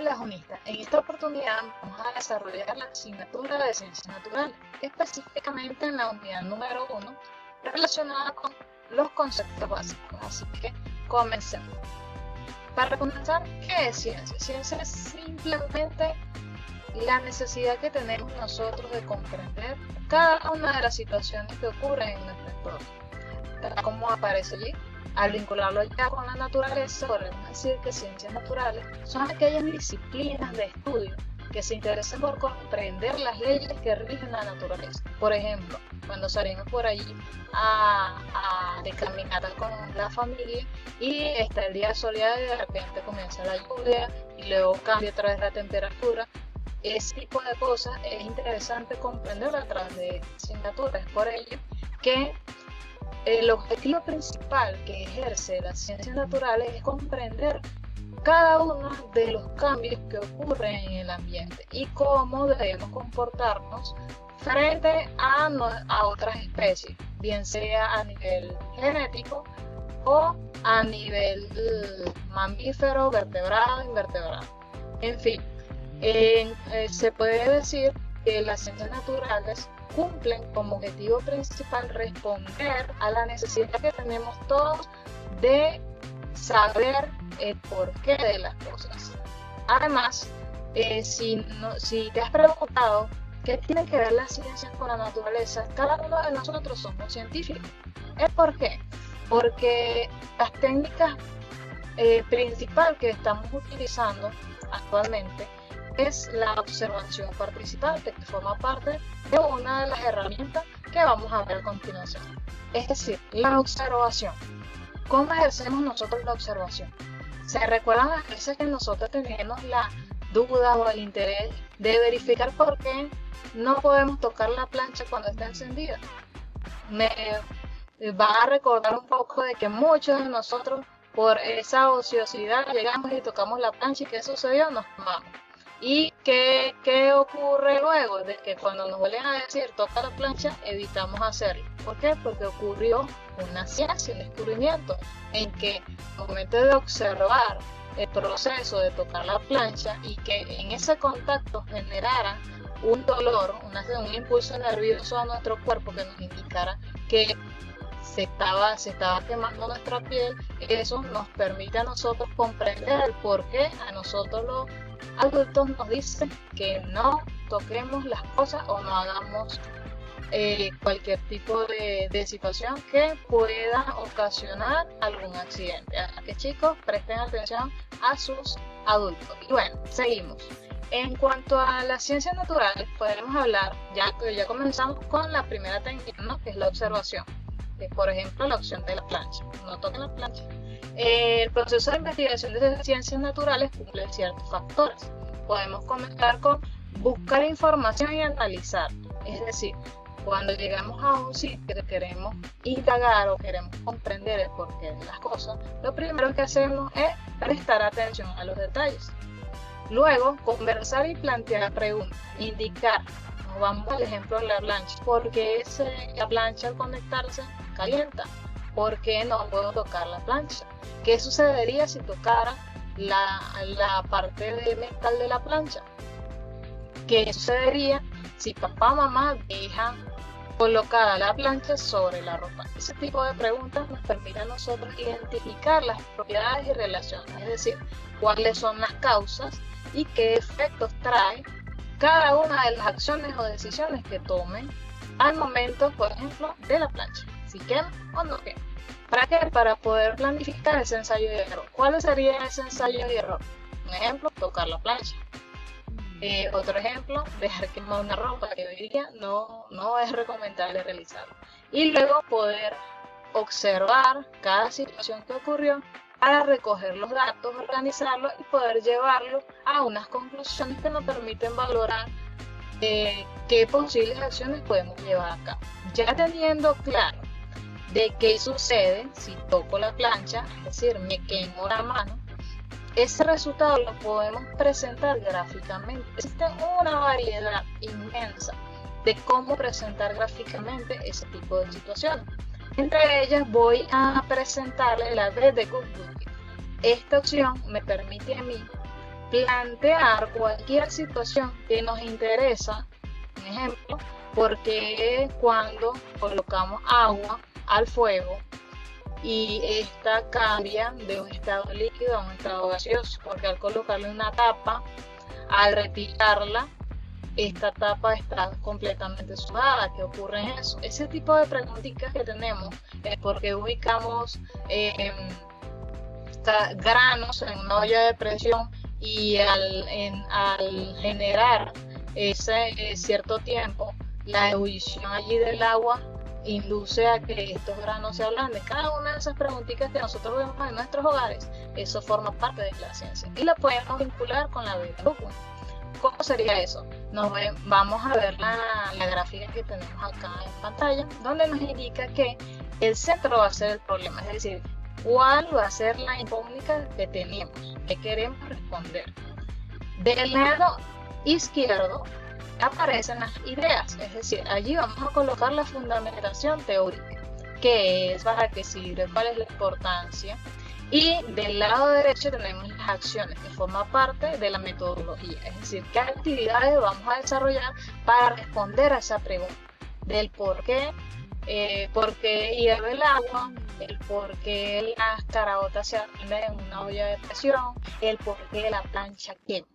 Hola Junista, en esta oportunidad vamos a desarrollar la asignatura de Ciencias Naturales, específicamente en la unidad número 1, relacionada con los conceptos básicos. Así que comencemos. Para comenzar, ¿qué es ciencia? Ciencia es simplemente la necesidad que tenemos nosotros de comprender cada una de las situaciones que ocurren en nuestro entorno, tal como aparece allí. Al vincularlo ya con la naturaleza, podemos decir que ciencias naturales son aquellas disciplinas de estudio que se interesan por comprender las leyes que rigen la naturaleza. Por ejemplo, cuando salimos por allí de caminata con la familia y está el día soleado y de repente comienza la lluvia y luego cambia otra vez la temperatura, ese tipo de cosas es interesante comprender a través de asignaturas. Por ello que el objetivo principal que ejerce las ciencias naturales es comprender cada uno de los cambios que ocurren en el ambiente y cómo debemos comportarnos frente a otras especies, bien sea a nivel genético o a nivel mamífero, vertebrado, invertebrado. En fin, se puede decir que las ciencias naturales cumplen como objetivo principal responder a la necesidad que tenemos todos de saber el porqué de las cosas. Además, si te has preguntado qué tiene que ver las ciencias con la naturaleza, cada uno de nosotros somos científicos. ¿El por qué? Porque las técnicas principal que estamos utilizando actualmente es la observación participante, que forma parte de una de las herramientas que vamos a ver a continuación. Es decir, la observación. ¿Cómo ejercemos nosotros la observación? ¿Se recuerdan las veces que nosotros tenemos la duda o el interés de verificar por qué no podemos tocar la plancha cuando está encendida? Me va a recordar un poco de que muchos de nosotros, por esa ociosidad, llegamos y tocamos la plancha y ¿qué sucedió? Nos quemamos. ¿Y qué ocurre luego? De que cuando nos vuelven a decir toca la plancha, evitamos hacerlo. ¿Por qué? Porque ocurrió una ciencia, un descubrimiento, en que al momento de observar el proceso de tocar la plancha y que en ese contacto generara un dolor, un impulso nervioso a nuestro cuerpo que nos indicara que se estaba quemando nuestra piel, eso nos permite a nosotros comprender el por qué a nosotros los adultos nos dicen que no toquemos las cosas o no hagamos cualquier tipo de situación que pueda ocasionar algún accidente. Así que chicos, presten atención a sus adultos. Y bueno, seguimos. En cuanto a las ciencias naturales, podemos hablar, ya comenzamos con la primera técnica, ¿no? Que es la observación. Por ejemplo, la opción de la plancha. No toquen la plancha. El proceso de investigación de ciencias naturales cumple ciertos factores. Podemos comenzar con buscar información y analizar. Es decir, cuando llegamos a un sitio que queremos indagar o queremos comprender el porqué de las cosas, lo primero que hacemos es prestar atención a los detalles. Luego, conversar y plantear preguntas, indicar. Vamos al ejemplo de la plancha. ¿Por qué la plancha al conectarse calienta? ¿Por qué no puedo tocar la plancha? ¿Qué sucedería si tocara la parte de metal de la plancha? ¿Qué sucedería si papá o mamá dejan colocada la plancha sobre la ropa? Ese tipo de preguntas nos permite a nosotros identificar las propiedades y relaciones, es decir, cuáles son las causas y qué efectos trae cada una de las acciones o decisiones que tomen al momento, por ejemplo, de la plancha, si quema o no quema. ¿Para qué? Para poder planificar ese ensayo y error. ¿Cuál sería ese ensayo y error? Un ejemplo, tocar la plancha. Otro ejemplo, dejar quemar una ropa, que hoy día no es recomendable realizarlo. Y luego poder observar cada situación que ocurrió para recoger los datos, organizarlos y poder llevarlo a unas conclusiones que nos permiten valorar qué posibles acciones podemos llevar a cabo. Ya teniendo claro de qué sucede si toco la plancha, es decir, me quemo la mano, ese resultado lo podemos presentar gráficamente. Existe una variedad inmensa de cómo presentar gráficamente ese tipo de situaciones. Entre ellas voy a presentarles la de Google. Esta opción me permite a mí plantear cualquier situación que nos interesa. Por ejemplo, porque cuando colocamos agua al fuego y esta cambia de un estado líquido a un estado gaseoso, porque al colocarle una tapa, al retirarla, esta tapa está completamente sudada. ¿Qué ocurre en eso? Ese tipo de preguntitas que tenemos es porque ubicamos granos en una olla de presión y al generar ese cierto tiempo, la ebullición allí del agua induce a que estos granos se ablanden. Cada una de esas preguntitas que nosotros vemos en nuestros hogares, eso forma parte de la ciencia y la podemos vincular con la vida. ¿Cómo sería eso? Vamos a ver la gráfica que tenemos acá en pantalla, donde nos indica que el centro va a ser el problema, es decir, cuál va a ser la incógnita que tenemos, que queremos responder. Del lado izquierdo aparecen las ideas, es decir, allí vamos a colocar la fundamentación teórica, qué es, para qué sirve, cuál es la importancia. Y del lado derecho tenemos las acciones, que forman parte de la metodología, es decir, qué actividades vamos a desarrollar para responder a esa pregunta del por qué hierve el agua, el por qué las caraotas se hacen en una olla de presión, el por qué la plancha quema.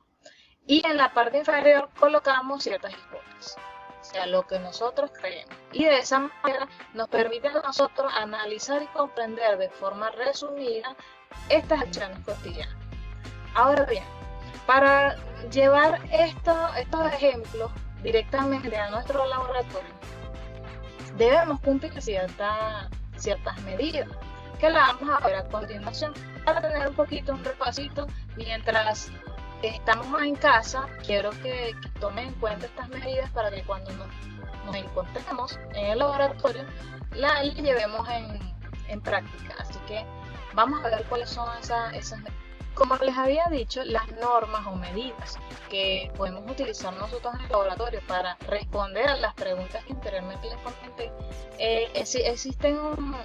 Y en la parte inferior colocamos ciertas hipótesis, o sea, lo que nosotros creemos. Y de esa manera nos permite a nosotros analizar y comprender de forma resumida estas acciones cotidianas. Ahora bien, para llevar estos ejemplos directamente a nuestro laboratorio, debemos cumplir ciertas medidas que las vamos a ver a continuación. Para tener un poquito un repasito mientras estamos en casa, quiero que tomen en cuenta estas medidas para que cuando nos encontremos en el laboratorio las llevemos en práctica. Así que vamos a ver cuáles son esas medidas. Como les había dicho, las normas o medidas que podemos utilizar nosotros en el laboratorio para responder a las preguntas que anteriormente les comenté, existen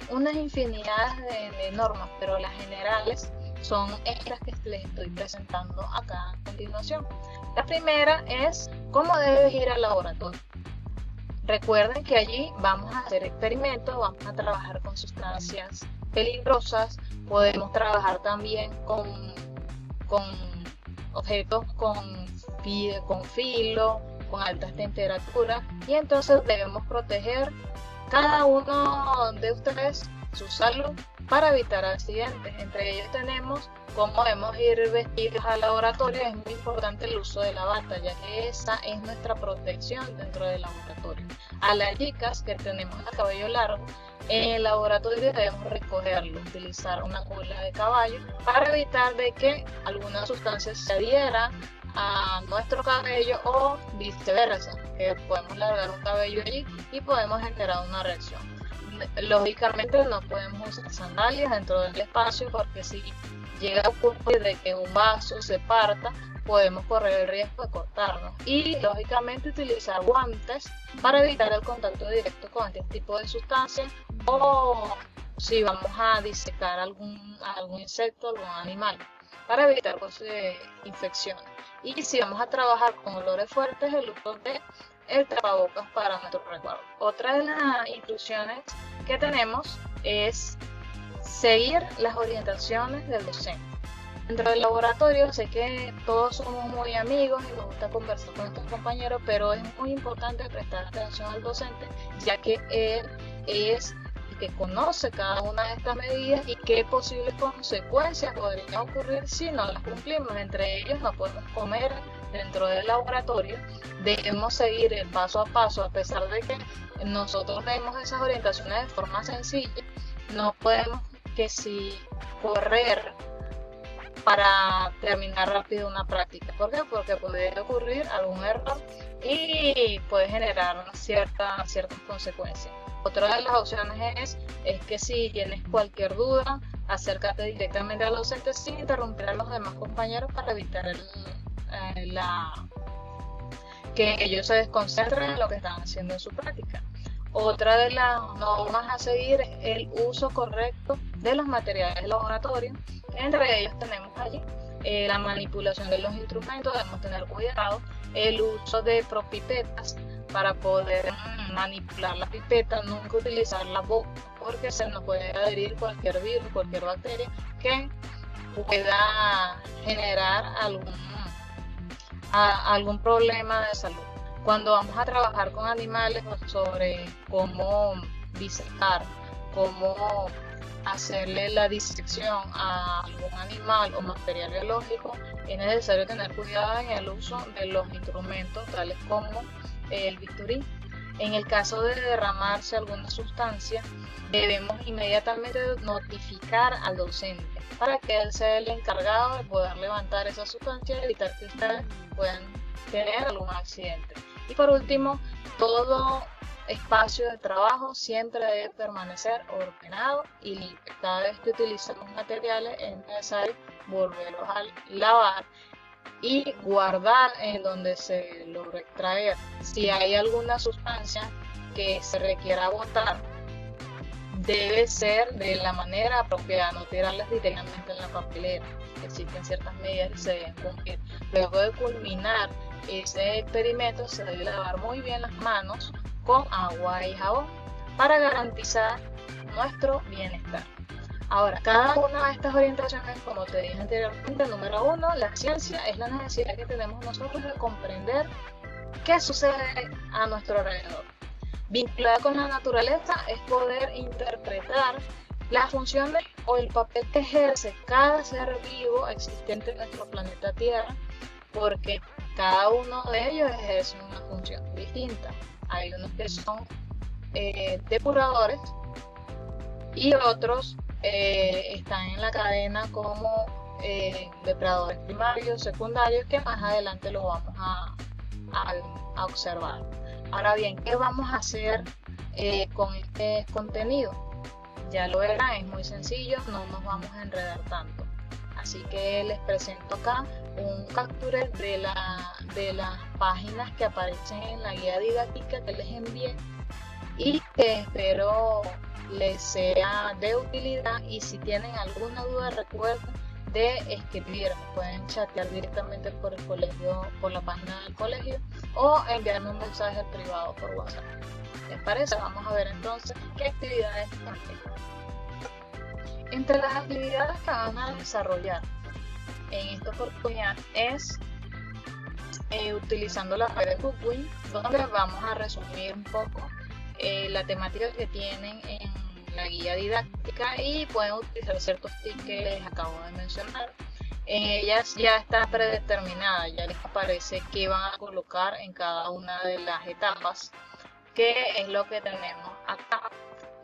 unas infinidades de normas, pero las generales son estas que les estoy presentando acá a continuación. La primera es cómo debes ir al laboratorio. Recuerden que allí vamos a hacer experimentos, vamos a trabajar con sustancias peligrosas, podemos trabajar también con objetos con filo, con altas temperaturas, y entonces debemos proteger cada uno de ustedes su salud para evitar accidentes. Entre ellos tenemos cómo debemos ir vestidos al laboratorio. Es muy importante el uso de la bata, ya que esa es nuestra protección dentro del laboratorio. A las chicas que tenemos el cabello largo, en el laboratorio debemos recogerlo, utilizar una cola de caballo para evitar de que alguna sustancia se adhiera a nuestro cabello o viceversa, que podemos largar un cabello allí y podemos generar una reacción. Lógicamente no podemos usar sandalias dentro del espacio, porque si llega a ocurrir de que un vaso se parta, podemos correr el riesgo de cortarnos. Y lógicamente utilizar guantes para evitar el contacto directo con este tipo de sustancias, o si vamos a disecar algún insecto, algún animal, para evitar infecciones. Y si vamos a trabajar con olores fuertes, el uso de el tapabocas para nuestro resguardo. Otra de las instrucciones que tenemos es seguir las orientaciones del docente. Dentro del laboratorio sé que todos somos muy amigos y nos gusta conversar con nuestros compañeros, pero es muy importante prestar atención al docente, ya que él es el que conoce cada una de estas medidas y qué posibles consecuencias podrían ocurrir si no las cumplimos. Entre ellos, no podemos comer dentro del laboratorio, debemos seguir el paso a paso, a pesar de que nosotros demos esas orientaciones de forma sencilla. No podemos correr para terminar rápido una práctica. ¿Por qué? Porque puede ocurrir algún error y puede generar ciertas consecuencias. Otra de las opciones es que si tienes cualquier duda, acércate directamente al docente sin interrumpir a los demás compañeros para evitar que ellos se desconcentren en lo que están haciendo en su práctica. Otra de las normas a seguir es el uso correcto de los materiales de laboratorio. Entre ellos tenemos allí la manipulación de los instrumentos, debemos tener cuidado, el uso de propipetas para poder manipular la pipeta, nunca utilizar la boca porque se nos puede adherir cualquier virus, cualquier bacteria que pueda generar algún problema de salud. Cuando vamos a trabajar con animales sobre cómo disecar, cómo hacerle la disección a algún animal o material biológico, es necesario tener cuidado en el uso de los instrumentos tales como el bisturí. En el caso de derramarse alguna sustancia, debemos inmediatamente notificar al docente para que él sea el encargado de poder levantar esa sustancia y evitar que ustedes puedan tener algún accidente. Y por último, todo espacio de trabajo siempre debe permanecer ordenado y limpio. Cada vez que utilizamos materiales es necesario volverlos a lavar y guardar en donde se logró extraer. Si hay alguna sustancia que se requiera botar, debe ser de la manera apropiada, no tirarlas directamente en la papelera. Existen ciertas medidas que se deben cumplir. Luego de culminar ese experimento, se debe lavar muy bien las manos con agua y jabón para garantizar nuestro bienestar. Ahora, cada una de estas orientaciones, como te dije anteriormente, número 1, la ciencia es la necesidad que tenemos nosotros de comprender qué sucede a nuestro alrededor. Vinculada con la naturaleza es poder interpretar las funciones o el papel que ejerce cada ser vivo existente en nuestro planeta Tierra, porque cada uno de ellos ejerce una función distinta. Hay unos que son depuradores y otros están en la cadena como depredadores primarios, secundarios, que más adelante lo vamos a observar. Ahora bien, ¿qué vamos a hacer con este contenido? Ya lo verán, es muy sencillo, no nos vamos a enredar tanto. Así que les presento acá un capture de las páginas que aparecen en la guía didáctica que les envié y que espero les sea de utilidad. Y si tienen alguna duda, recuerden de escribirme, pueden chatear directamente por el colegio, por la página del colegio, o enviarme un mensaje privado por WhatsApp. ¿Les parece? Vamos a ver entonces qué actividades tienen. Entre las actividades que van a desarrollar en esta oportunidad es utilizando la red de Goodwin, donde vamos a resumir un poco la temática que tienen en la guía didáctica y pueden utilizar ciertos tips que les acabo de mencionar. En ellas ya está predeterminada, ya les aparece qué van a colocar en cada una de las etapas, que es lo que tenemos acá.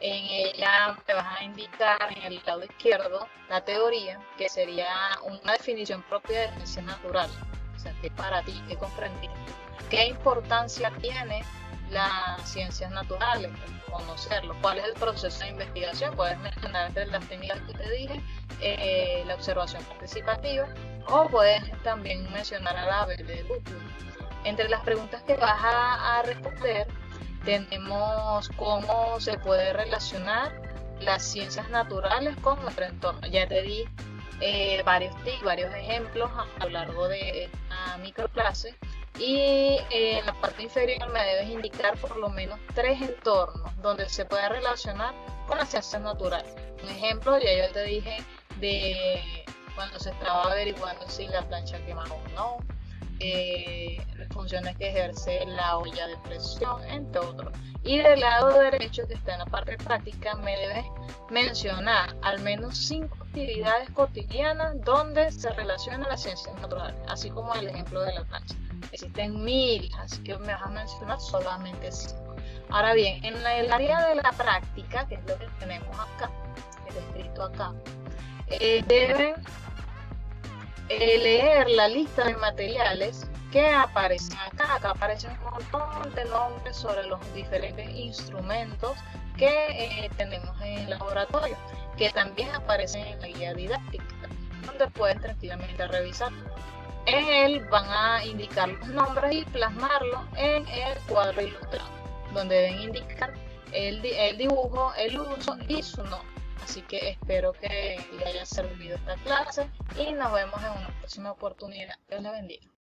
En ella te vas a indicar en el lado izquierdo la teoría, que sería una definición propia de ciencias naturales. O sea, que para ti, que comprendiste, qué importancia tiene las ciencias naturales, conocerlo, cuál es el proceso de investigación. Puedes mencionar entre las técnicas que te dije la observación participativa, o puedes también mencionar a la vez de Goodwin. Entre las preguntas que vas a responder tenemos cómo se puede relacionar las ciencias naturales con nuestro entorno. Ya te di varios tips, varios ejemplos a lo largo de esta microclase, y en la parte inferior me debes indicar por lo menos 3 entornos donde se puede relacionar con las ciencias naturales. Un ejemplo, ya yo te dije de cuando se estaba averiguando si la plancha quema o no, las funciones que ejerce la olla de presión, entre otros. Y del lado derecho, que está en la parte práctica, me debes mencionar al menos 5 actividades cotidianas donde se relacionan las ciencias naturales, así como el ejemplo de la plancha. Existen 1000, así que me vas a mencionar solamente 5. Ahora bien, en el área de la práctica, que es lo que tenemos acá, que está escrito acá, deben leer la lista de materiales que aparecen acá. Acá aparecen un montón de nombres sobre los diferentes instrumentos que tenemos en el laboratorio, que también aparecen en la guía didáctica, donde pueden tranquilamente revisar. En él van a indicar los nombres y plasmarlos en el cuadro ilustrado, donde deben indicar el dibujo, el uso y su nombre. Así que espero que le haya servido esta clase y nos vemos en una próxima oportunidad. Dios les bendiga.